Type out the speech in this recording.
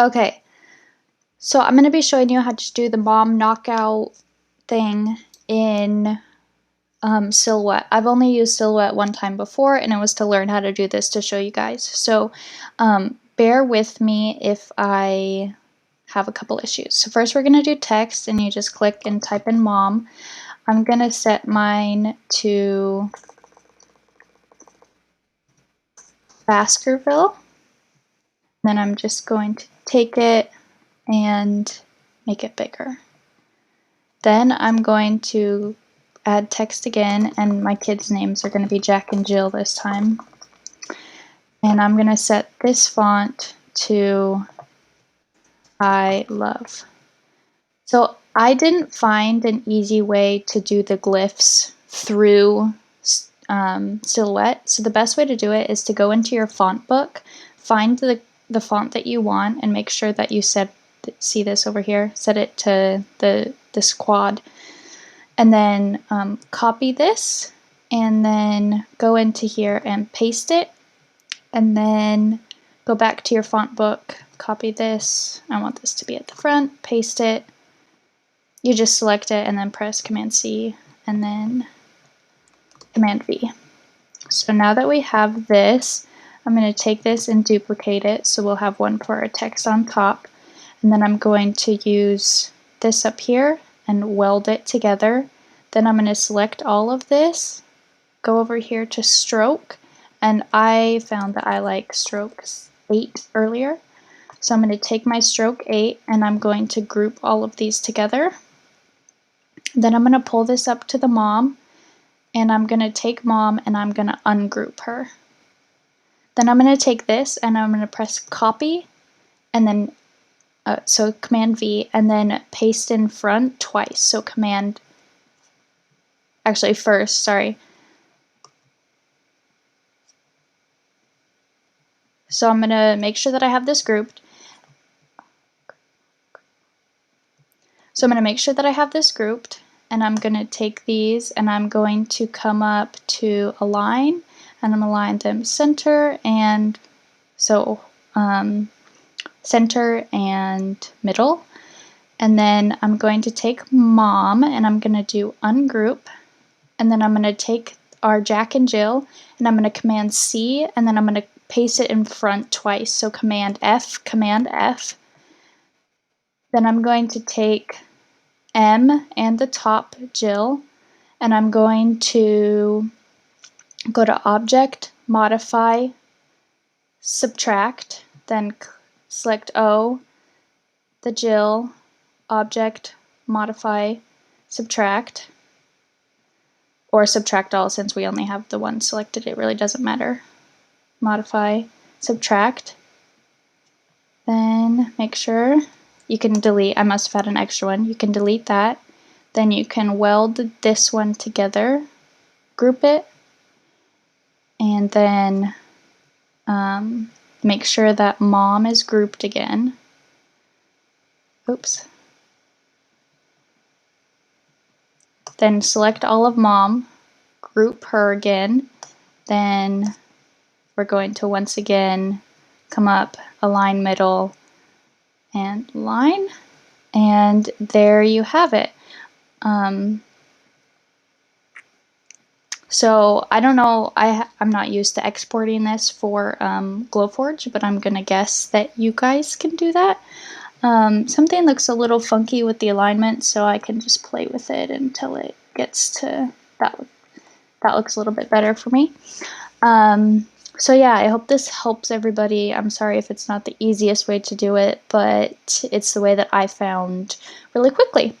Okay, so I'm going to be showing you how to do the mom knockout thing in Silhouette. I've only used Silhouette one time before, and it was to learn how to do this to show you guys. So bear with me if I have a couple issues. So first we're going to do text, and you just click and type in mom. I'm going to set mine to Baskerville. Then I'm just going to take it and make it bigger. Then I'm going to add text again, and my kids' names are going to be Jack and Jill this time. And I'm going to set this font to I love. So I didn't find an easy way to do the glyphs through Silhouette. So the best way to do it is to go into your font book, find the font that you want, and make sure that you see this over here, set it to this quad. And then copy this, and then go into here and paste it, and then go back to your font book, copy this. I want this to be at the front, paste it. You just select it and then press Command C and then Command V. So now that we have this, I'm going to take this and duplicate it, so we'll have one for our text on top. And then I'm going to use this up here and weld it together. Then I'm going to select all of this, go over here to stroke, and I found that I like stroke 8 earlier. So I'm going to take my stroke 8 and I'm going to group all of these together. Then I'm going to pull this up to the mom, and I'm going to take mom and I'm going to ungroup her. Then I'm going to take this and I'm going to press copy, and then so Command V, and then paste in front twice. So first, sorry. So I'm going to make sure that I have this grouped. So I'm going to make sure that I have this grouped, and I'm going to take these and I'm going to come up to align, and I'm going to align them center, and so center and middle. And then I'm going to take mom and I'm going to do ungroup, and then I'm going to take our Jack and Jill and I'm going to Command C, and then I'm going to paste it in front twice. So Command F, Command F. Then I'm going to take M and the top Jill, and I'm going to go to Object, Modify, Subtract, then select O, the Jill, Object, Modify, Subtract, or Subtract All since we only have the one selected, it really doesn't matter. Modify, Subtract, then make sure you can delete, I must have had an extra one, you can delete that, then you can weld this one together, group it, and then make sure that mom is grouped again. Oops. Then select all of mom, group her again, then we're going to once again come up, align middle, and line, and there you have it. So I don't know, I'm not used to exporting this for Glowforge, but I'm gonna guess that you guys can do that. Something looks a little funky with the alignment, so I can just play with it until it gets to that looks a little bit better for me. So yeah, I hope this helps everybody. I'm sorry if it's not the easiest way to do it, but it's the way that I found really quickly.